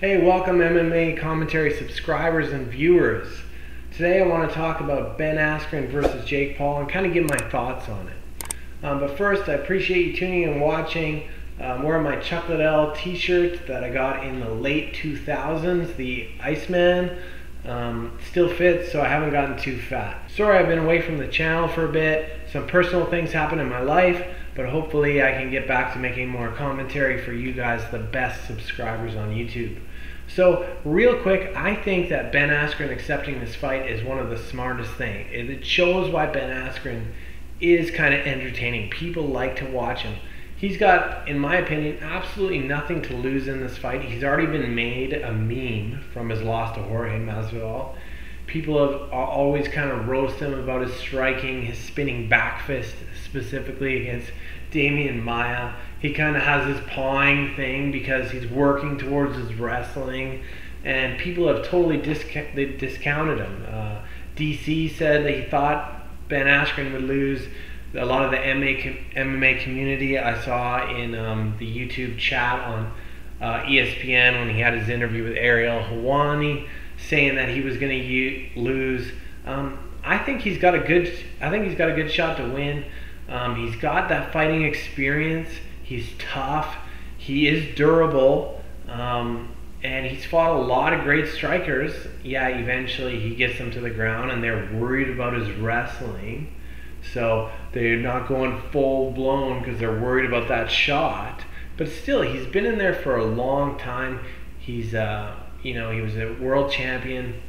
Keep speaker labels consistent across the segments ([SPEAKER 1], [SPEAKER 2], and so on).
[SPEAKER 1] Hey, welcome MMA commentary subscribers and viewers. Today I want to talk about Ben Askren versus Jake Paul and kind of give my thoughts on it. But first, I appreciate you tuning in and watching. I'm wearing my Chuck Liddell t-shirt that I got in the late 2000s, the Iceman. Still fits, so I haven't gotten too fat. Sorry I've been away from the channel for a bit. Some personal things happened in my life, but hopefully I can get back to making more commentary for you guys, the best subscribers on YouTube. So real quick, I think that Ben Askren accepting this fight is one of the smartest things. It shows why Ben Askren is kind of entertaining. People like to watch him. He's got, in my opinion, absolutely nothing to lose in this fight. He's already been made a meme from his loss to Jorge Masvidal. People have always kind of roasted him about his striking, his spinning back fist, specifically against Damian Maia. He kind of has this pawing thing because he's working towards his wrestling, and people have totally discounted him. DC said that he thought Ben Askren would lose. A lot of the MMA community I saw in the YouTube chat on ESPN when he had his interview with Ariel Helwani, saying that he was going to lose. I think he's got a good shot to win. He's got that fighting experience. He's tough. He is durable, and he's fought a lot of great strikers. Yeah, eventually he gets them to the ground, and they're worried about his wrestling. So they're not going full blown because they're worried about that shot. But still, he's been in there for a long time. He's, he was a world champion.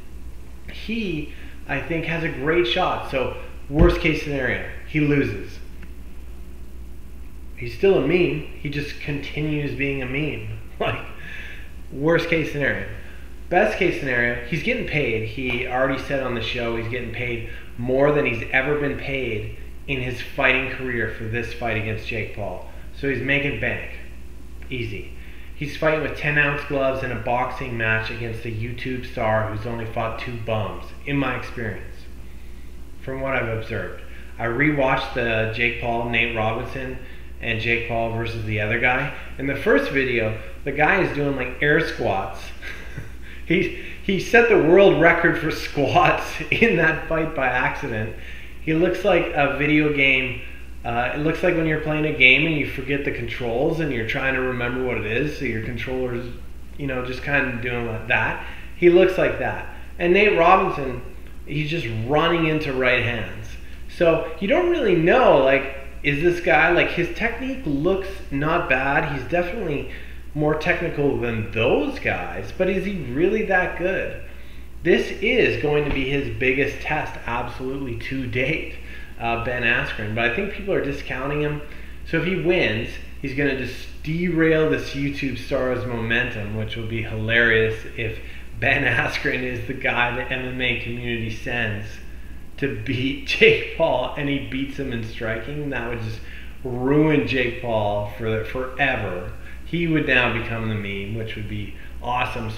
[SPEAKER 1] He, I think, has a great shot. So worst case scenario, he loses. He's still a meme. He just continues being a meme. Like, worst case scenario. Best case scenario, he's getting paid. He already said on the show he's getting paid more than he's ever been paid in his fighting career for this fight against Jake Paul. So he's making bank. Easy. He's fighting with 10-ounce gloves in a boxing match against a YouTube star who's only fought 2 bums, in my experience, from what I've observed. I rewatched the Jake Paul, Nate Robinson, and Jake Paul versus the other guy. In the first video, the guy is doing like air squats. He set the world record for squats in that fight by accident. He looks like a video game. It looks like when you're playing a game and you forget the controls and you're trying to remember what it is, so your controller's, just kind of doing like that. He looks like that. And Nate Robinson, he's just running into right hands. So you don't really know, like, is this guy, like, his technique looks not bad. He's definitely more technical than those guys, but is he really that good? This is going to be his biggest test, absolutely, to date, Ben Askren. But I think people are discounting him. So if he wins, he's going to just derail this YouTube star's momentum, which will be hilarious if Ben Askren is the guy the MMA community sends to beat Jake Paul, and he beats him in striking. That would just ruin Jake Paul for forever. He would now become the meme, which would be awesome.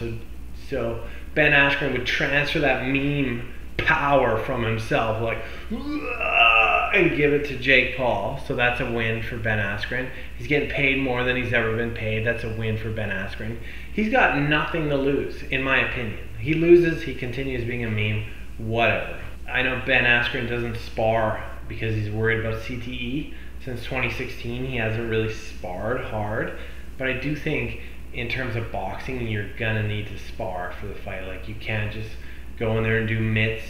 [SPEAKER 1] So Ben Askren would transfer that meme power from himself, like, and give it to Jake Paul. So that's a win for Ben Askren. He's getting paid more than he's ever been paid. That's a win for Ben Askren. He's got nothing to lose, in my opinion. He loses, he continues being a meme, whatever. I know Ben Askren doesn't spar because he's worried about CTE. Since 2016, he hasn't really sparred hard. But I do think in terms of boxing, you're gonna need to spar for the fight. Like, you can't just go in there and do mitts.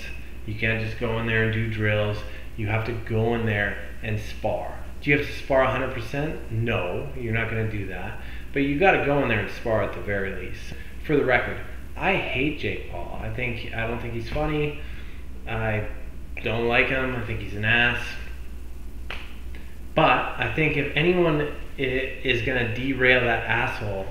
[SPEAKER 1] You can't just go in there and do drills. You have to go in there and spar. Do you have to spar 100%? No, you're not gonna do that. But you gotta go in there and spar at the very least. For the record, I hate Jake Paul. I don't think he's funny. I don't like him. I think he's an ass. But I think if anyone is going to derail that asshole,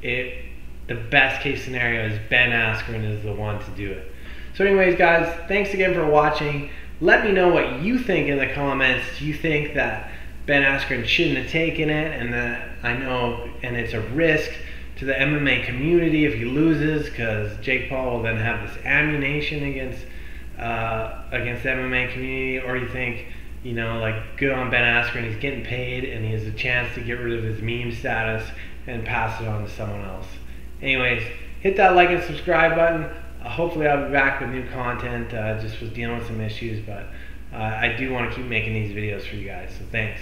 [SPEAKER 1] the best case scenario is Ben Askren is the one to do it. So anyways, guys, thanks again for watching. Let me know what you think in the comments. Do you think that Ben Askren shouldn't have taken it, and that and it's a risk to the MMA community if he loses, because Jake Paul will then have this ammunition against the MMA community? Or you think, like, good on Ben Askren, he's getting paid and he has a chance to get rid of his meme status and pass it on to someone else? Anyways, hit that like and subscribe button. Hopefully I'll be back with new content. Just was dealing with some issues, but I do want to keep making these videos for you guys, so thanks.